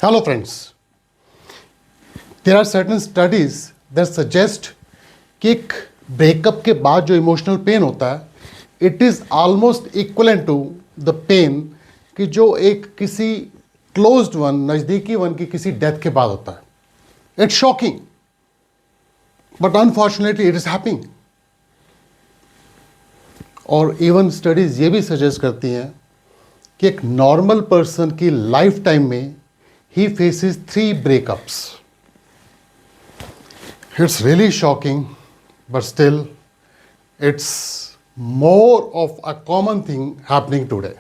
Hello friends, there are certain studies that suggest कि एक breakup के बाद जो इमोशनल पेन होता है it is almost equivalent to the pain कि जो एक किसी क्लोज्ड वन नज़दीकी वन की किसी डेथ के बाद होता है. It's shocking but unfortunately it is happening. और इवन स्टडीज़ ये भी सजेस्ट करती हैं कि एक नॉर्मल पर्सन की लाइफ टाइम में he faces 3 breakups. It's really shocking, but still, it's more of a common thing happening today.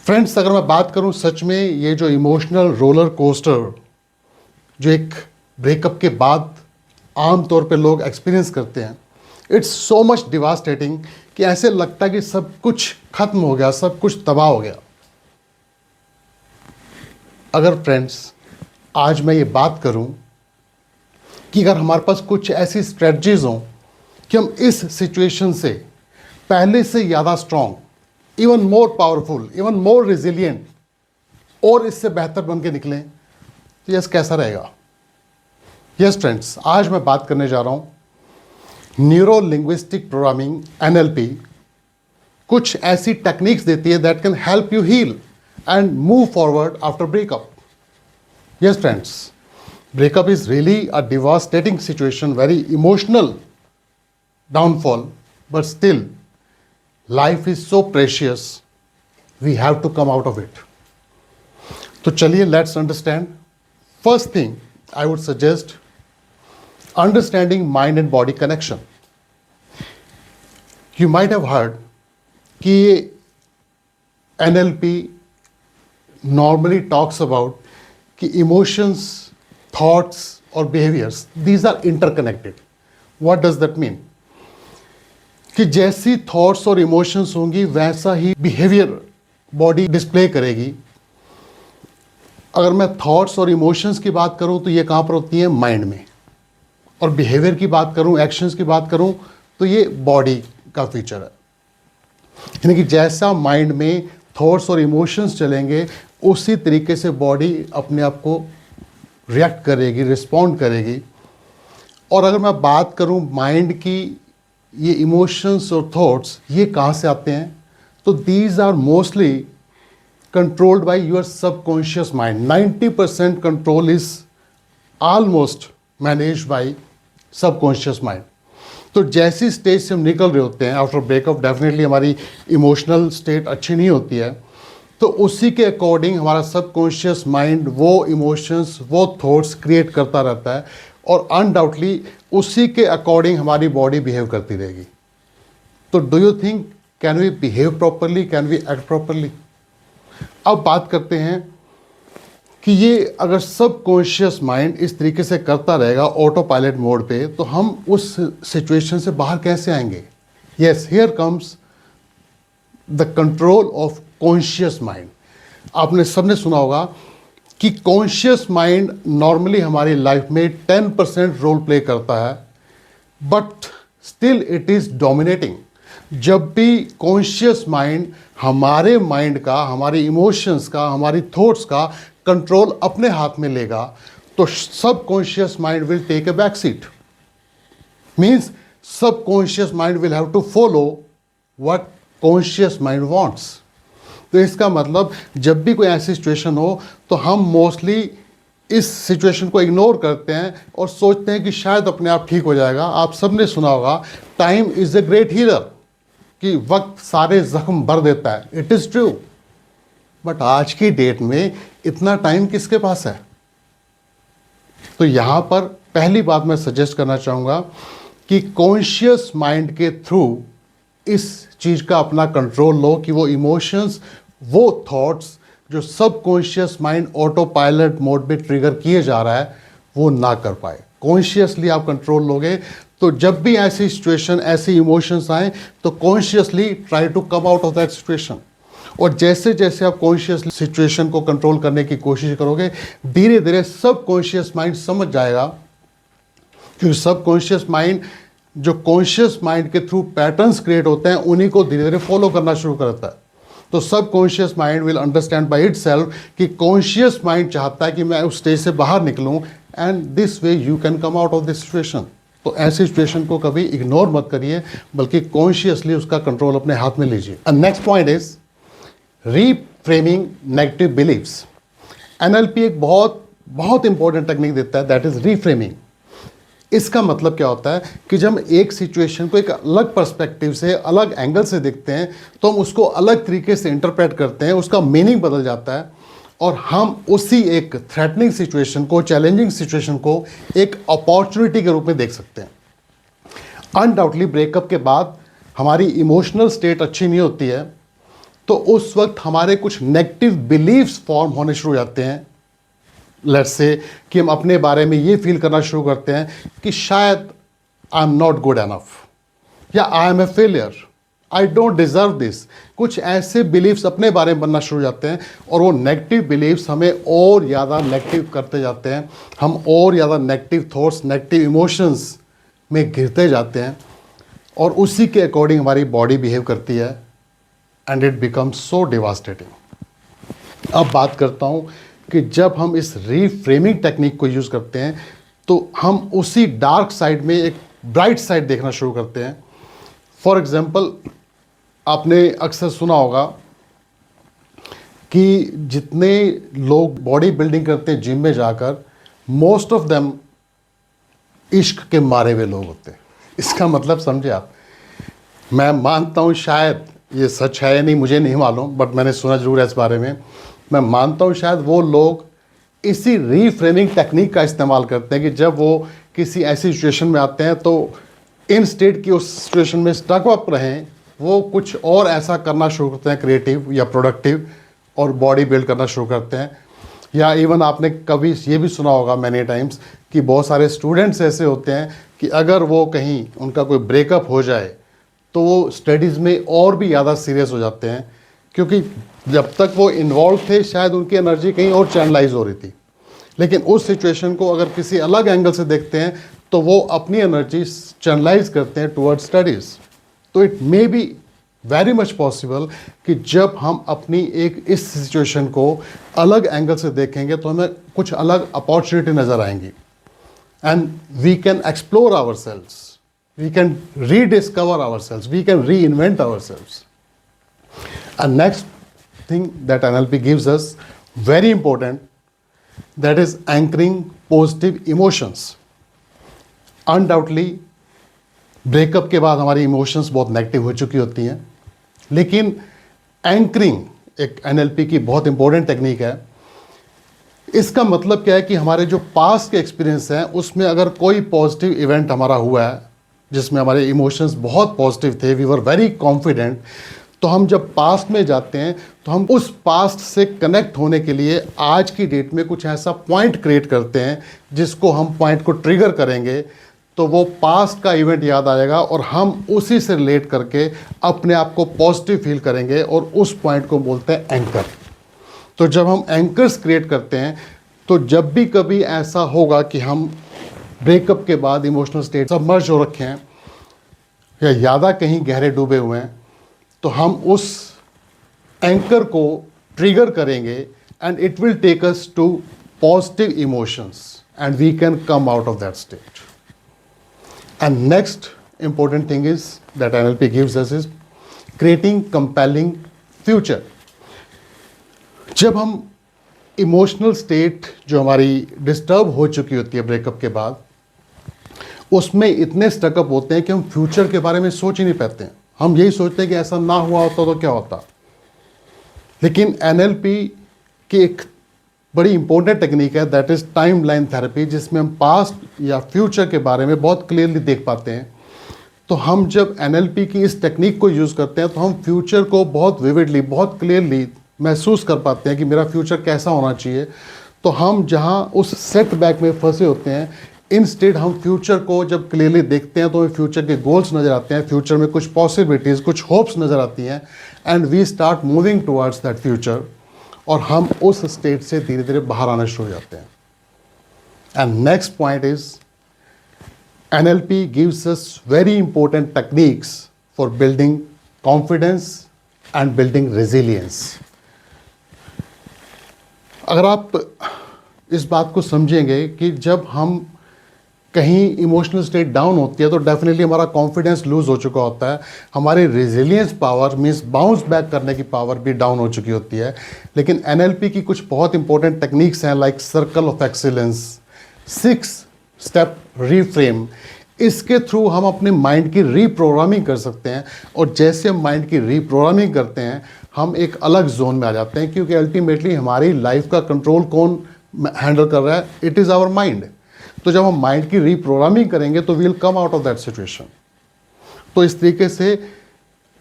Friends, अगर मैं बात करूं सच में ये जो इमोशनल रोलर कोस्टर जो एक ब्रेकअप के बाद आम तौर पे लोग एक्सपीरियंस करते हैं, इट्स सो मच डिवास्टेटिंग कि ऐसे लगता है कि सब कुछ खत्म हो गया, सब कुछ तबाह हो गया. अगर फ्रेंड्स आज मैं ये बात करूं कि अगर हमारे पास कुछ ऐसी स्ट्रेटजीज हों कि हम इस सिचुएशन से पहले से ज़्यादा strong, even more powerful, even more resilient और इससे बेहतर बन के निकलें, तो यस कैसा रहेगा. यस फ्रेंड्स, आज मैं बात करने जा रहा हूं न्यूरो लिंग्विस्टिक प्रोग्रामिंग NLP कुछ ऐसी टेक्निक्स देती है that can help you heal and move forward after breakup. Yes friends, breakup is really a devastating situation, very emotional downfall, but still life is so precious, we have to come out of it. तो चलिए let's understand. First thing I would suggest understanding mind and body connection. You might have heard कि NLP normally talks about कि emotions, thoughts or behaviors, these are interconnected. What does that mean? कि जैसी thoughts और emotions होंगी वैसा ही behavior body display करेगी. अगर मैं thoughts और emotions की बात करूं तो ये कहाँ पर होती है? mind में. और behavior की बात करूं, actions की बात करूं तो ये body का feature है. यानी कि जैसा mind में थॉट्स और इमोशंस चलेंगे उसी तरीके से बॉडी अपने आप को रिएक्ट करेगी, रिस्पॉन्ड करेगी. और अगर मैं बात करूं माइंड की, ये इमोशंस और थॉट्स ये कहाँ से आते हैं? तो these are mostly controlled by your subconscious mind. 90% control is almost managed by subconscious mind. तो जैसी स्टेज से हम निकल रहे होते हैं आफ्टर ब्रेकअप, डेफिनेटली हमारी इमोशनल स्टेट अच्छी नहीं होती है, तो उसी के अकॉर्डिंग हमारा सबकॉन्शियस माइंड वो इमोशंस, वो थॉट्स क्रिएट करता रहता है और अनडाउटली उसी के अकॉर्डिंग हमारी बॉडी बिहेव करती रहेगी. तो do you think can we behave properly, can we act properly? अब बात करते हैं कि ये अगर सबकॉन्शियस माइंड इस तरीके से करता रहेगा ऑटो पायलट मोड पे, तो हम उस सिचुएशन से बाहर कैसे आएंगे? Yes, here comes the control of conscious mind. आपने सबने सुना होगा कि कॉन्शियस माइंड नॉर्मली हमारी लाइफ में 10% रोल प्ले करता है, but still it is dominating. जब भी कॉन्शियस माइंड हमारे माइंड का, हमारे इमोशंस का, हमारी थॉट्स का कंट्रोल अपने हाथ में लेगा, तो subconscious mind will take a back seat. Means subconscious mind will have to follow what conscious mind wants. तो इसका मतलब जब भी कोई ऐसी सिचुएशन हो तो हम मोस्टली इस सिचुएशन को इग्नोर करते हैं और सोचते हैं कि शायद अपने आप ठीक हो जाएगा. आप सबने सुना होगा time is a great healer, कि वक्त सारे जख्म भर देता है. इट इज़ ट्रू, बट आज की डेट में इतना टाइम किसके पास है? तो यहाँ पर पहली बात मैं सजेस्ट करना चाहूँगा कि कॉन्शियस माइंड के थ्रू इस चीज़ का अपना कंट्रोल लो कि वो इमोशंस, वो थॉट्स जो subconscious mind auto pilot mode में ट्रिगर किए जा रहा है वो ना कर पाए. कॉन्शियसली आप कंट्रोल लोगे तो जब भी ऐसी सिचुएशन, ऐसी इमोशंस आए तो consciously try to come out of that situation. और जैसे जैसे आप कॉन्शियस सिचुएशन को कंट्रोल करने की कोशिश करोगे, धीरे धीरे सबकॉन्शियस माइंड समझ जाएगा, क्योंकि सबकॉन्शियस माइंड जो कॉन्शियस माइंड के थ्रू पैटर्न्स क्रिएट होते हैं उन्हीं को धीरे धीरे फॉलो करना शुरू करता है. तो सब conscious mind will understand by itself कि कॉन्शियस माइंड चाहता है कि मैं उस स्टेज से बाहर निकलूं, and this way you can come out of this situation. तो ऐसी सिचुएशन को कभी इग्नोर मत करिए, बल्कि कॉन्शियसली उसका कंट्रोल अपने हाथ में लीजिए। And next point is reframing negative believes. NLP एक बहुत बहुत इंपॉर्टेंट टेक्निक देता है, दैट इज रीफ्रेमिंग। इसका मतलब क्या होता है कि जब हम एक सिचुएशन को एक अलग पर्सपेक्टिव से, अलग एंगल से देखते हैं, तो हम उसको अलग तरीके से इंटरप्रेट करते हैं, उसका मीनिंग बदल जाता है, और हम उसी एक थ्रेटनिंग सिचुएशन को, चैलेंजिंग सिचुएशन को एक अपॉर्चुनिटी के रूप में देख सकते हैं। अनडाउटली ब्रेकअप के बाद हमारी इमोशनल स्टेट अच्छी नहीं होती है, तो उस वक्त हमारे कुछ नेगेटिव बिलीव्स फॉर्म होने शुरू हो जाते हैं। लेट्स से कि हम अपने बारे में ये फील करना शुरू करते हैं कि शायद I am not good enough, या I am a failure, I don't deserve this. कुछ ऐसे बिलीव्स अपने बारे में बनना शुरू हो जाते हैं, और वो नेगेटिव बिलीव्स हमें और ज़्यादा नेगेटिव करते जाते हैं। हम और ज़्यादा नेगेटिव थॉट्स, नेगेटिव इमोशंस में गिरते जाते हैं, और उसी के अकॉर्डिंग हमारी बॉडी बिहेव करती है, and it becomes so devastating. अब बात करता हूँ कि जब हम इस रीफ्रेमिंग टेक्निक को यूज़ करते हैं, तो हम उसी डार्क साइड में एक ब्राइट साइड देखना शुरू करते हैं। फॉर एग्जाम्पल, आपने अक्सर सुना होगा कि जितने लोग बॉडी बिल्डिंग करते हैं जिम में जाकर, मोस्ट ऑफ देम इश्क के मारे हुए लोग होते हैं। इसका मतलब समझे आप? मैं मानता हूँ शायद ये सच है या नहीं मुझे नहीं मालूम, बट मैंने सुना जरूर है इस बारे में। मैं मानता हूँ शायद वो लोग इसी रीफ्रेमिंग टेक्निक का इस्तेमाल करते हैं कि जब वो किसी ऐसी सिचुएशन में आते हैं, तो इंस्टेड कि उस सिचुएशन में स्टक अप रहें, वो कुछ और ऐसा करना शुरू करते हैं, क्रिएटिव या प्रोडक्टिव, और बॉडी बिल्ड करना शुरू करते हैं। या इवन आपने कभी ये भी सुना होगा मैनी टाइम्स कि बहुत सारे स्टूडेंट्स ऐसे होते हैं कि अगर वो कहीं उनका कोई ब्रेकअप हो जाए, तो वो स्टडीज़ में और भी ज़्यादा सीरियस हो जाते हैं, क्योंकि जब तक वो इन्वॉल्व थे शायद उनकी एनर्जी कहीं और चैनलाइज हो रही थी। लेकिन उस सिचुएशन को अगर किसी अलग एंगल से देखते हैं, तो वो अपनी एनर्जी चैनलाइज करते हैं टुवर्ड्स स्टडीज़। तो it may be very much possible कि जब हम अपनी एक इस सिचुएशन को अलग एंगल से देखेंगे, तो हमें कुछ अलग अपॉर्चुनिटी नज़र आएंगी, and we can explore our selves, we can rediscover ourselves, we can reinvent ourselves. And next thing that NLP gives us, very important, that is anchoring positive emotions. Undoubtedly breakup के बाद हमारी emotions बहुत negative हो चुकी होती हैं, लेकिन anchoring एक NLP की बहुत इंपॉर्टेंट टेक्निक है। इसका मतलब क्या है कि हमारे जो पास्ट के एक्सपीरियंस हैं, उसमें अगर कोई पॉजिटिव इवेंट हमारा हुआ है जिसमें हमारे इमोशंस बहुत पॉजिटिव थे, वी वर वेरी कॉन्फिडेंट, तो हम जब पास्ट में जाते हैं, तो हम उस पास्ट से कनेक्ट होने के लिए आज की डेट में कुछ ऐसा पॉइंट क्रिएट करते हैं जिसको हम पॉइंट को ट्रिगर करेंगे, तो वो पास्ट का इवेंट याद आएगा और हम उसी से रिलेट करके अपने आप को पॉजिटिव फील करेंगे, और उस पॉइंट को बोलते हैं एंकर। तो जब हम एंकर्स क्रिएट करते हैं, तो जब भी कभी ऐसा होगा कि हम ब्रेकअप के बाद इमोशनल स्टेट सबमर्ज हो रखे हैं या ज़्यादा कहीं गहरे डूबे हुए हैं, तो हम उस एंकर को ट्रिगर करेंगे, and it will take us to positive emotions, and we can come out of that state. And next important thing is that NLP gives us is creating compelling future. जब हम emotional state जो हमारी disturb हो चुकी होती है breakup के बाद, उसमें इतने स्टकअप होते हैं कि हम फ्यूचर के बारे में सोच ही नहीं पाते हैं। हम यही सोचते हैं कि ऐसा ना हुआ होता तो क्या होता। लेकिन NLP की एक बड़ी इंपॉर्टेंट टेक्निक है, that is time line therapy, जिसमें हम पास्ट या फ्यूचर के बारे में बहुत क्लियरली देख पाते हैं। तो हम जब NLP की इस टेक्निक को यूज़ करते हैं, तो हम फ्यूचर को बहुत विविडली, बहुत क्लियरली महसूस कर पाते हैं कि मेरा फ्यूचर कैसा होना चाहिए। तो हम जहाँ उस सेटबैक में फंसे होते हैं, इंस्टेड हम फ्यूचर को जब क्लियरली देखते हैं, तो हमें फ्यूचर के गोल्स नज़र आते हैं, फ्यूचर में कुछ पॉसिबिलिटीज़, कुछ होप्स नज़र आती हैं, and we start moving towards that future, और हम उस स्टेट से धीरे धीरे बाहर आना शुरू हो जाते हैं। And next point is NLP gives us very important techniques for building confidence and building resilience. अगर आप इस बात को समझेंगे कि जब हम कहीं इमोशनल स्टेट डाउन होती है तो डेफिनेटली हमारा कॉन्फिडेंस लूज हो चुका होता है, हमारी resilience power means bounce back करने की पावर भी डाउन हो चुकी होती है. लेकिन एनएलपी की कुछ बहुत इंपॉर्टेंट टेक्निक्स हैं like circle of excellence, 6 step reframe. इसके थ्रू हम अपने माइंड की रीप्रोग्रामिंग कर सकते हैं, और जैसे हम माइंड की रीप्रोग्रामिंग करते हैं हम एक अलग जोन में आ जाते हैं, क्योंकि अल्टीमेटली हमारी लाइफ का कंट्रोल कौन हैंडल कर रहा है? It is our mind. तो जब हम माइंड की रीप्रोग्रामिंग करेंगे तो we will come out of that situation. तो इस तरीके से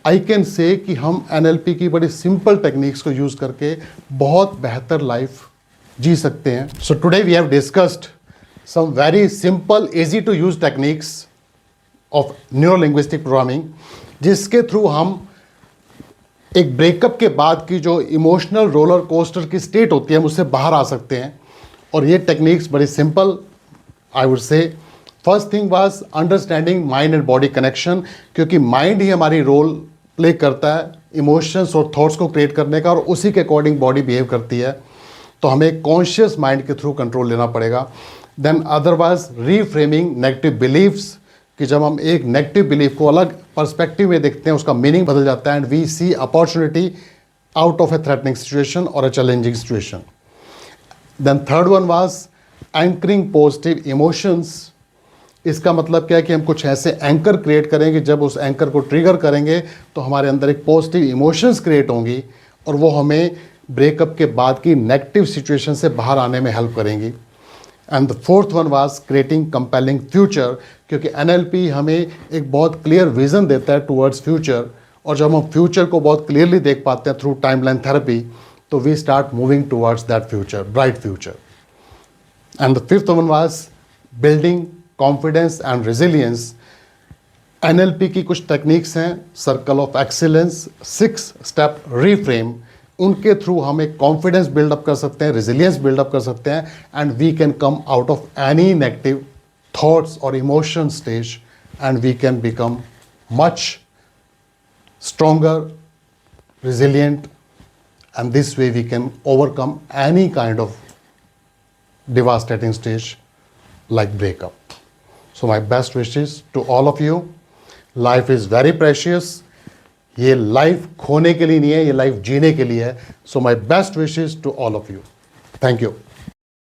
आई कैन से कि हम एनएलपी की बड़ी सिंपल टेक्निक्स को यूज़ करके बहुत बेहतर लाइफ जी सकते हैं. So today we have discussed some very simple, easy to use techniques of neuro-linguistic programming, जिसके थ्रू हम एक ब्रेकअप के बाद की जो इमोशनल रोलर कोस्टर की स्टेट होती है हम उससे बाहर आ सकते हैं. और ये टेक्निक्स बड़ी simple I would say. First thing was understanding mind and body connection, क्योंकि माइंड ही हमारी रोल प्ले करता है इमोशंस और थॉट्स को क्रिएट करने का, और उसी के अकॉर्डिंग बॉडी बिहेव करती है. तो हमें कॉन्शियस माइंड के थ्रू कंट्रोल लेना पड़ेगा. Then otherwise reframing negative believes, कि जब हम एक नेगेटिव बिलीफ को अलग पर्सपेक्टिव में देखते हैं उसका मीनिंग बदल जाता है, and we see opportunity out of a threatening situation और a challenging situation. Then third one was anchoring positive emotions. इसका मतलब क्या है कि हम कुछ ऐसे एंकर क्रिएट करेंगे, जब उस एंकर को ट्रिगर करेंगे तो हमारे अंदर एक पॉजिटिव इमोशंस क्रिएट होंगी, और वो हमें ब्रेकअप के बाद की नेगेटिव सिचुएशन से बाहर आने में हेल्प करेंगी. And the fourth one was creating compelling future, क्योंकि एनएलपी हमें एक बहुत क्लियर विजन देता है टूवर्ड्स फ्यूचर, और जब हम फ्यूचर को बहुत क्लियरली देख पाते हैं थ्रू टाइमलाइन थेरेपी तो we start moving towards that future, bright future. And the fifth one was building confidence and resilience. NLP की कुछ टेक्निक्स हैं, circle of excellence, 6 step reframe. उनके थ्रू हम एक कॉन्फिडेंस बिल्डअप कर सकते हैं, रेजिलियंस बिल्डअप कर सकते हैं, and we can come out of any negative thoughts और emotion stage, and we can become much stronger, resilient, and this way we can overcome any kind of devastating stage like breakup. So my best wishes to all of you. Life is very precious. ये life खोने के लिए नहीं है, ये life जीने के लिए है. So my best wishes to all of you. Thank you.